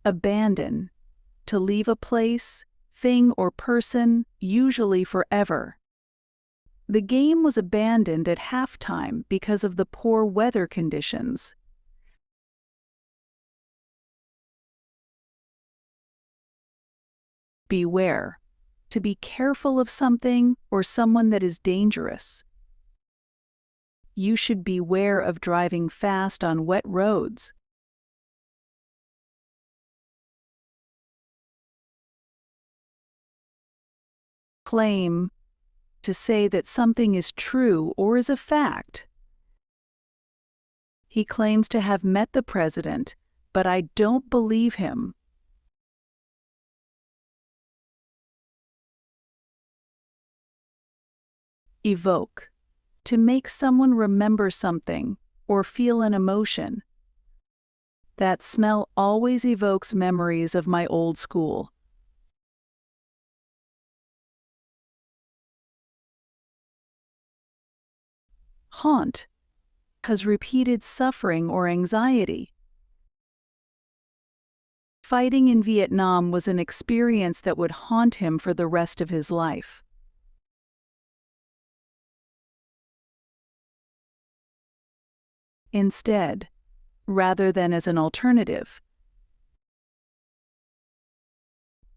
abandon, to leave a place, thing, or person, usually forever. The game was abandoned at halftime because of the poor weather conditions. Beware. To be careful of something or someone that is dangerous. You should beware of driving fast on wet roads. Claim. To say that something is true or is a fact. He claims to have met the president, but I don't believe him. Evoke. To make someone remember something or feel an emotion. That smell always evokes memories of my old school. Haunt. Cause repeated suffering or anxiety. Fighting in Vietnam was an experience that would haunt him for the rest of his life. Instead, rather than as an alternative.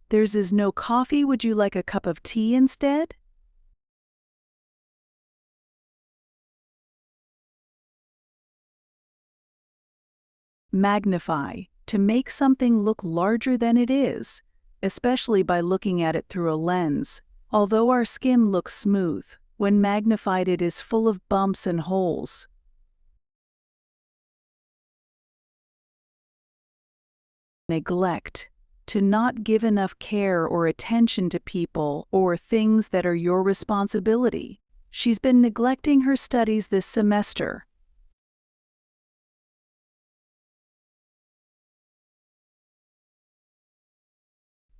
Theirs is no coffee, would you like a cup of tea instead? Magnify. To make something look larger than it is, especially by looking at it through a lens. Although our skin looks smooth, when magnified it is full of bumps and holes. Neglect. To not give enough care or attention to people or things that are your responsibility. She's been neglecting her studies this semester.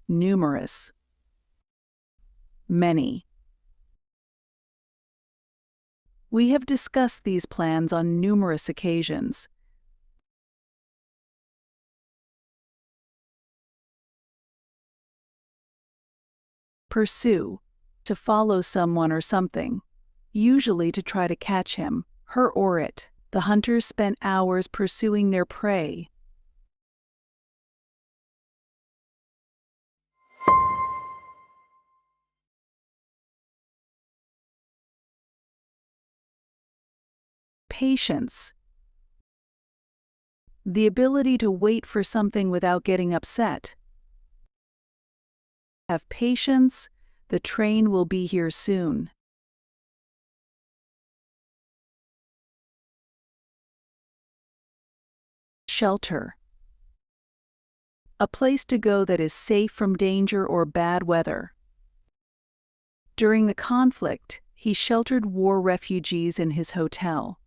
Numerous. Many. We have discussed these plans on numerous occasions. Pursue. To follow someone or something, usually to try to catch him, her, or it. The hunters spent hours pursuing their prey. Patience. The ability to wait for something without getting upset. Have patience, the train will be here soon. Shelter. A place to go that is safe from danger or bad weather. During the conflict, he sheltered war refugees in his hotel.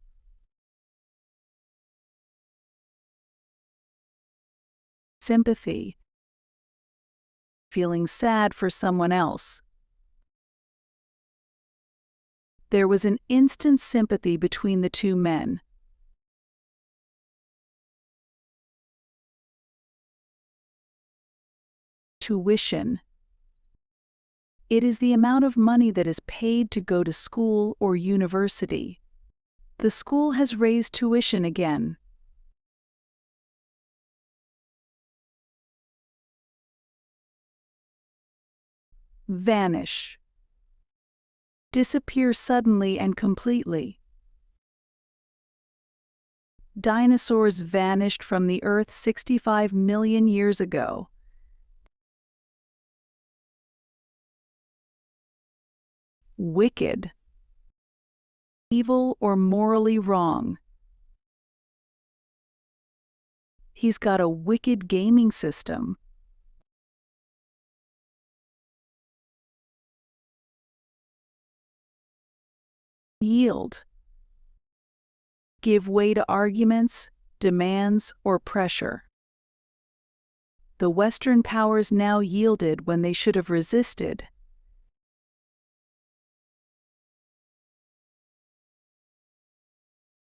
Sympathy. Feeling sad for someone else. There was an instant sympathy between the two men. Tuition. It is the amount of money that is paid to go to school or university. The school has raised tuition again. Vanish. Disappear suddenly and completely. Dinosaurs vanished from the Earth 65 million years ago. Wicked. Evil or morally wrong. He's got a wicked gaming system. Yield. Give way to arguments, demands, or pressure. The Western powers now yielded when they should have resisted.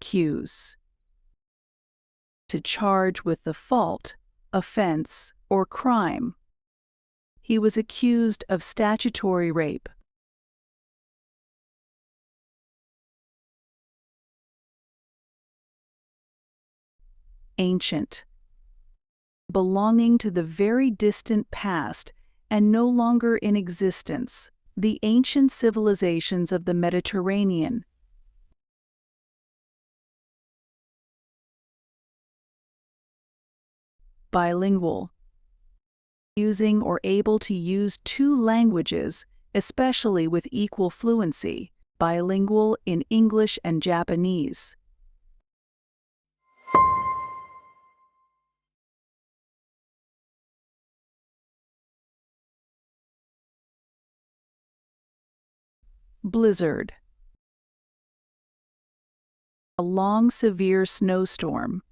Accuse. To charge with the fault, offense, or crime. He was accused of statutory rape. Ancient. Belonging to the very distant past and no longer in existence, the ancient civilizations of the Mediterranean. Bilingual. Using or able to use two languages, especially with equal fluency, bilingual in English and Japanese. Blizzard. A long, severe snowstorm.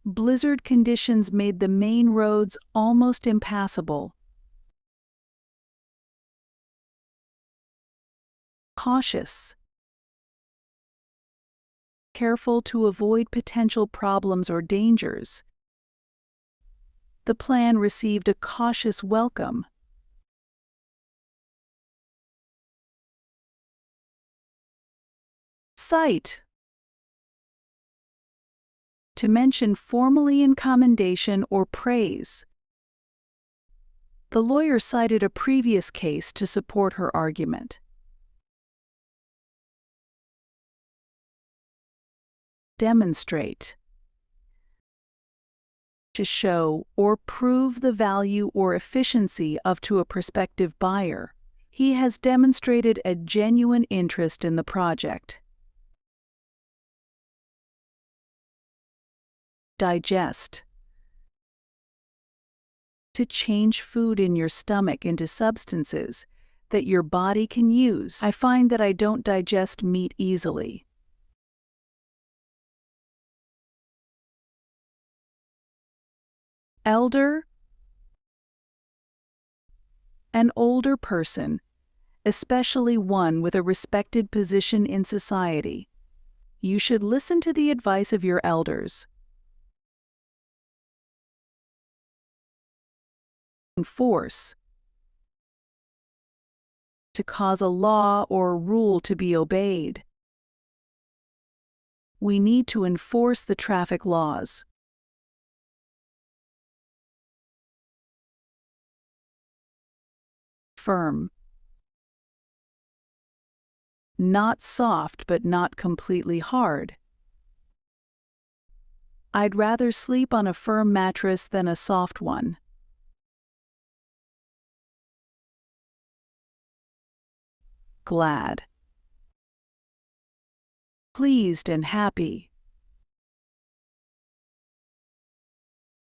Blizzard conditions made the main roads almost impassable. Cautious. Careful to avoid potential problems or dangers. The plan received a cautious welcome. Cite. To mention formally in commendation or praise. The lawyer cited a previous case to support her argument. Demonstrate. To show or prove the value or efficiency of to a prospective buyer. He has demonstrated a genuine interest in the project. Digest. To change food in your stomach into substances that your body can use. I find that I don't digest meat easily. Elder. An older person, especially one with a respected position in society. You should listen to the advice of your elders. Enforce. To cause a law or rule to be obeyed. We need to enforce the traffic laws. Firm. Not soft but not completely hard. I'd rather sleep on a firm mattress than a soft one. Glad. Pleased and happy.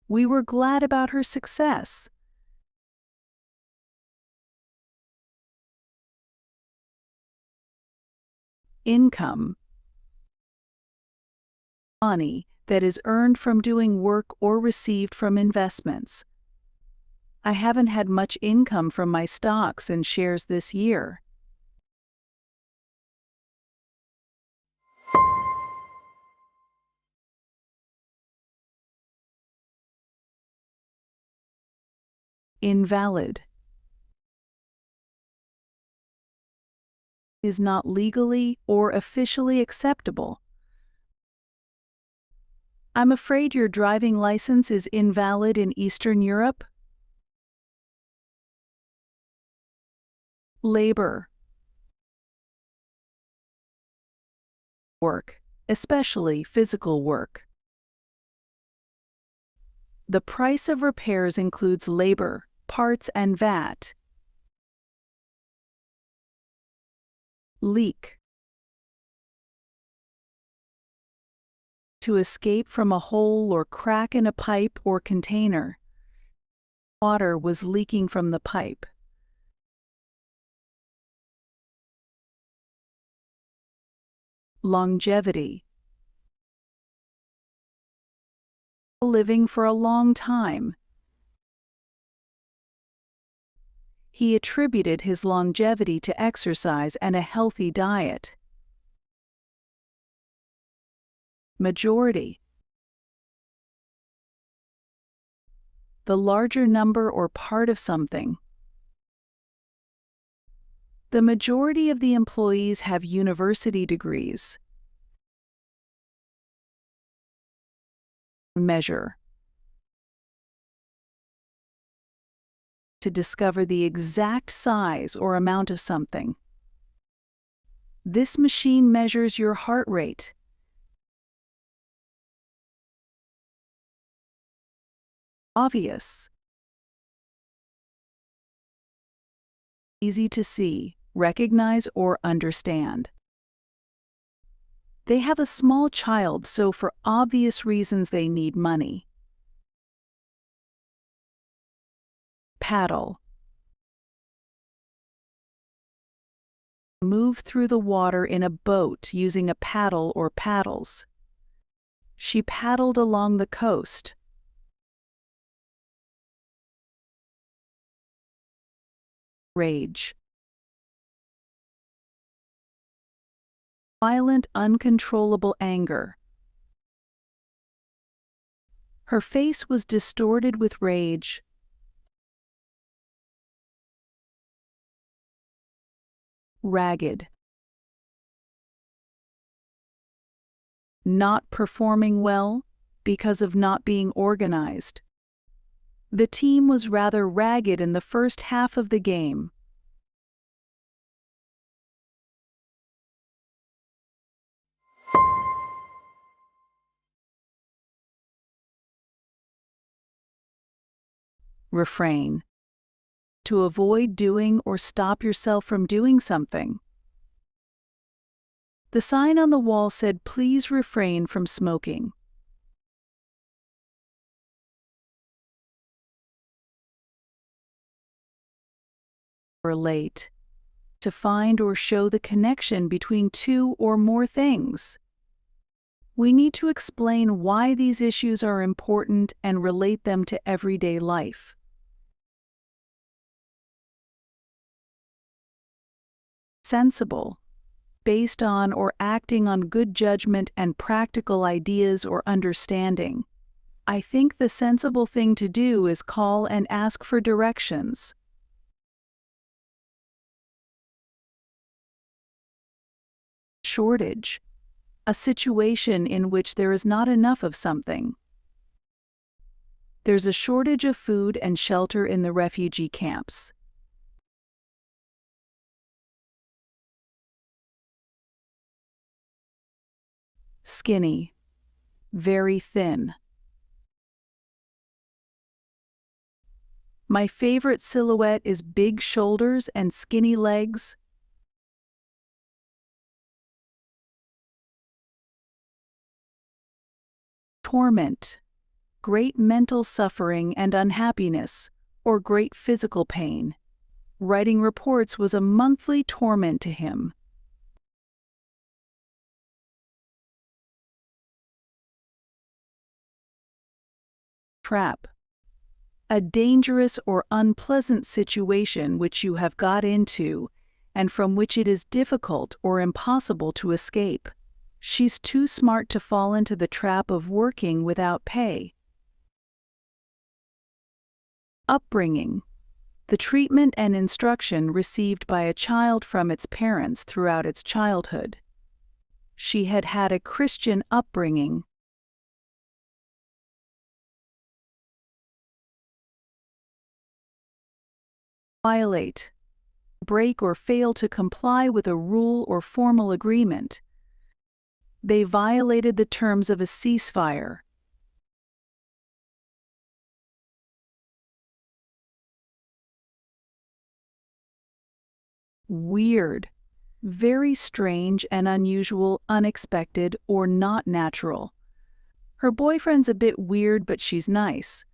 We were glad about her success. Income. Money that is earned from doing work or received from investments. I haven't had much income from my stocks and shares this year. Invalid. Is not legally or officially acceptable. I'm afraid your driving license is invalid in Eastern Europe. Labor. Work, especially physical work. The price of repairs includes labor, parts, and VAT. Leak. To escape from a hole or crack in a pipe or container. Water was leaking from the pipe. Longevity. Living for a long time. He attributed his longevity to exercise and a healthy diet. Majority. the larger number or part of something. The majority of the employees have university degrees. Measure. To discover the exact size or amount of something. This machine measures your heart rate. Obvious. Easy to see, recognize, or understand. They have a small child, so for obvious reasons they need money. Paddle. Move through the water in a boat using a paddle or paddles. She paddled along the coast. Rage. Violent, uncontrollable anger. Her face was distorted with rage. Ragged. Not performing well because of not being organized. The team was rather ragged in the first half of the game. Refrain. To avoid doing or stop yourself from doing something. The sign on the wall said, "Please refrain from smoking." Relate. To find or show the connection between two or more things. We need to explain why these issues are important and relate them to everyday life. Sensible. Based on or acting on good judgment and practical ideas or understanding. I think the sensible thing to do is call and ask for directions. Shortage. A situation in which there is not enough of something. There's a shortage of food and shelter in the refugee camps. Skinny. Very thin. My favorite silhouette is big shoulders and skinny legs. Torment. Great mental suffering and unhappiness, or great physical pain. Writing reports was a monthly torment to him. Trap. A dangerous or unpleasant situation which you have got into, and from which it is difficult or impossible to escape. She's too smart to fall into the trap of working without pay. Upbringing. The treatment and instruction received by a child from its parents throughout its childhood. She had had a Christian upbringing. Violate. Break or fail to comply with a rule or formal agreement. They violated the terms of a ceasefire. Weird. Very strange and unusual, unexpected, or not natural. Her boyfriend's a bit weird, but she's nice.